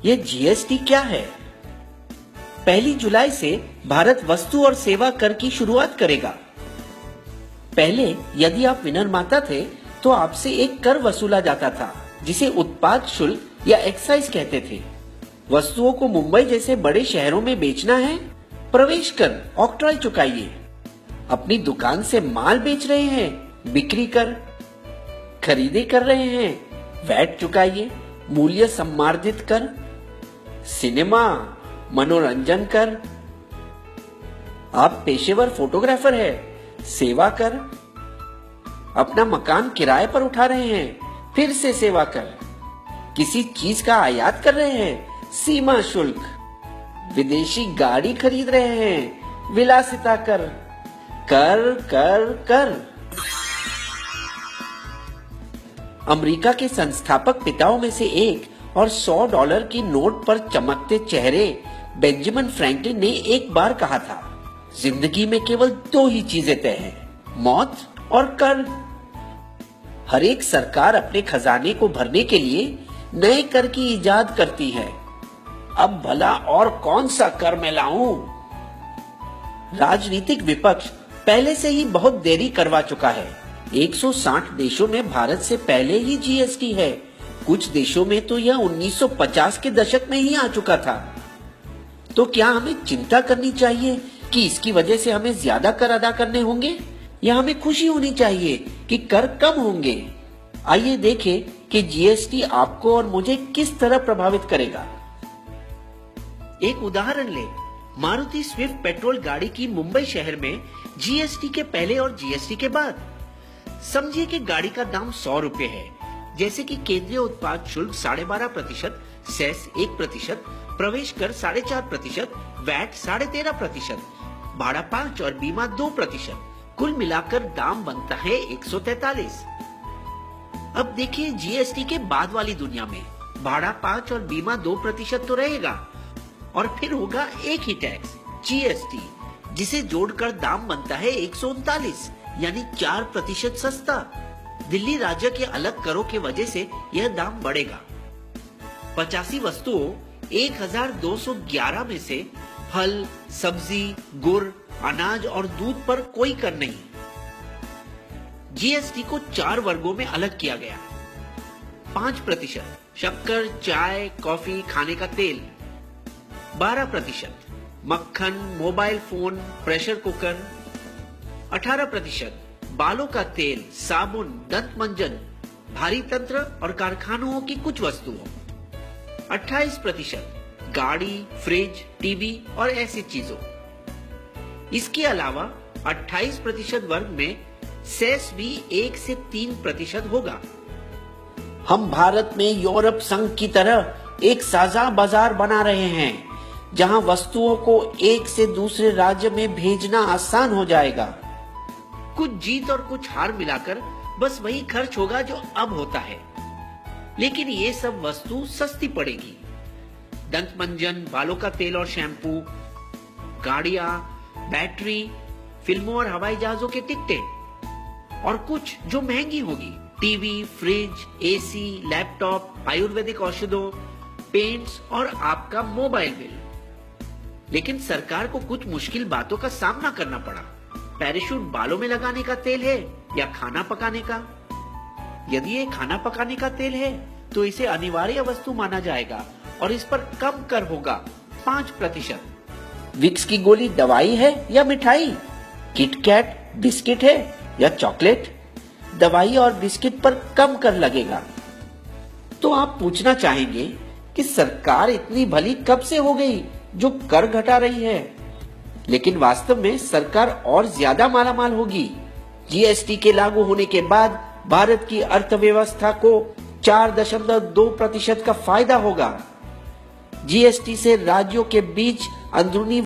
ये जीएसटी क्या है? 1 जुलाई से भारत वस्तु और सेवा कर की शुरुआत करेगा। पहले यदि आप विनिर्माता थे तो आपसे एक कर वसूला जाता था जिसे उत्पाद शुल्क या एक्साइज कहते थे। वस्तुओं को मुंबई जैसे बड़े शहरों में बेचना है, प्रवेश कर ऑक्ट्रॉय चुकाइए। अपनी दुकान से माल बेच रहे हैं, बिक्री कर। खरीदी कर रहे हैं, वैट चुकाइए। मूल्य सम्मार्जित कर, सिनेमा, मनोरंजन कर। आप पेशेवर फोटोग्राफर है, सेवा कर। अपना मकान किराए पर उठा रहे हैं, फिर से सेवा कर। किसी चीज का आयात कर रहे हैं, सीमा शुल्क। विदेशी गाड़ी खरीद रहे हैं, विलासिता कर। कर कर कर। अमेरिका के संस्थापक पिताओं में से एक और $100 की नोट पर चमकते चेहरे बेंजामिन फ्रैंकलिन ने एक बार कहा था, जिंदगी में केवल 2 ही चीजें तय हैं, मौत और कर। हर एक सरकार अपने खजाने को भरने के लिए नए कर की इजाद करती है। अब भला और कौन सा कर मैं लाऊं? राजनीतिक विपक्ष पहले से ही बहुत देरी करवा चुका है। 160 देशों में भारत से पहले ही जीएसटी है। कुछ देशों में तो यह 1950 के दशक में ही आ चुका था। तो क्या हमें चिंता करनी चाहिए कि इसकी वजह से हमें ज्यादा कर अदा करने होंगे, या हमें खुशी होनी चाहिए कि कर कम होंगे? आइए देखें कि जीएसटी आपको और मुझे किस तरह प्रभावित करेगा। एक उदाहरण ले, मारुति स्विफ्ट पेट्रोल गाड़ी की मुंबई शहर में जीएसटी के पहले और जीएसटी के बाद। समझिए कि गाड़ी का दाम 100 रुपए है, जैसे कि केंद्रीय उत्पाद शुल्क 12.5%, सेस 1%, प्रवेश कर 4.5%, वैट 13.5%, भाड़ा 5 और बीमा 2%। कुल मिलाकर दाम बनता है 143। अब देखिए जीएसटी के बाद वाली दुनिया में भाड़ा 5 और बीमा 2% तो रहेगा, और फिर होगा एक ही टैक्स जीएसटी, जिसे जोड़कर दाम बनता है 139, यानी 4% सस्ता। दिल्ली राज्य के अलग करों के वजह से यह दाम बढ़ेगा। 85 वस्तुओं 1211 में से फल, सब्जी, गुड़, अनाज और दूध पर कोई कर नहीं। जीएसटी को 4 वर्गों में अलग किया गया। 5% शक्कर, चाय, कॉफी, खाने का तेल। 12% मक्खन, मोबाइल फोन, प्रेशर कुकर। 18% बालों का तेल, साबुन, दंत मंजन, भारी तंत्र और कारखानों की कुछ वस्तुओं। 28% गाड़ी, फ्रिज, टीवी और ऐसी चीजों। इसके अलावा 28% वर्ग में सेस भी 1 से 3% होगा। हम भारत में यूरोप संघ की तरह एक साझा बाजार बना रहे हैं, जहां वस्तुओं को एक से दूसरे राज्य में भेजना आसान हो जाएगा। कुछ जीत और कुछ हार मिलाकर बस वही खर्च होगा जो अब होता है, लेकिन ये सब वस्तु सस्ती पड़ेगी। दंत मंजन, बालों का तेल और शैम्पू, गाड़ियां, बैटरी, फिल्मों और हवाई जहाजों के टिकटें, और कुछ जो महंगी होगी, टीवी, फ्रिज, एसी, लैपटॉप, आयुर्वेदिक औषधों, पेंट्स और आपका मोबाइल बिल। लेकिन सरकार को कुछ मुश्किल बातों का सामना करना पड़ा। पैराशूट बालों में लगाने का तेल है या खाना पकाने का? यदि ये खाना पकाने का तेल है तो इसे अनिवार्य वस्तु माना जाएगा और इस पर कम कर होगा 5%। विक्स की गोली दवाई है या मिठाई? किटकैट बिस्किट है या चॉकलेट? दवाई और बिस्किट पर कम कर लगेगा। तो आप पूछना चाहेंगे कि सरकार इतनी भली कब से हो गई जो कर घटा रही है? लेकिन वास्तव में सरकार और ज्यादा मालामाल होगी। जीएसटी के लागू होने के बाद भारत की अर्थव्यवस्था को 4.2% का फायदा होगा। जीएसटी से राज्यों के बीच अंदरूनी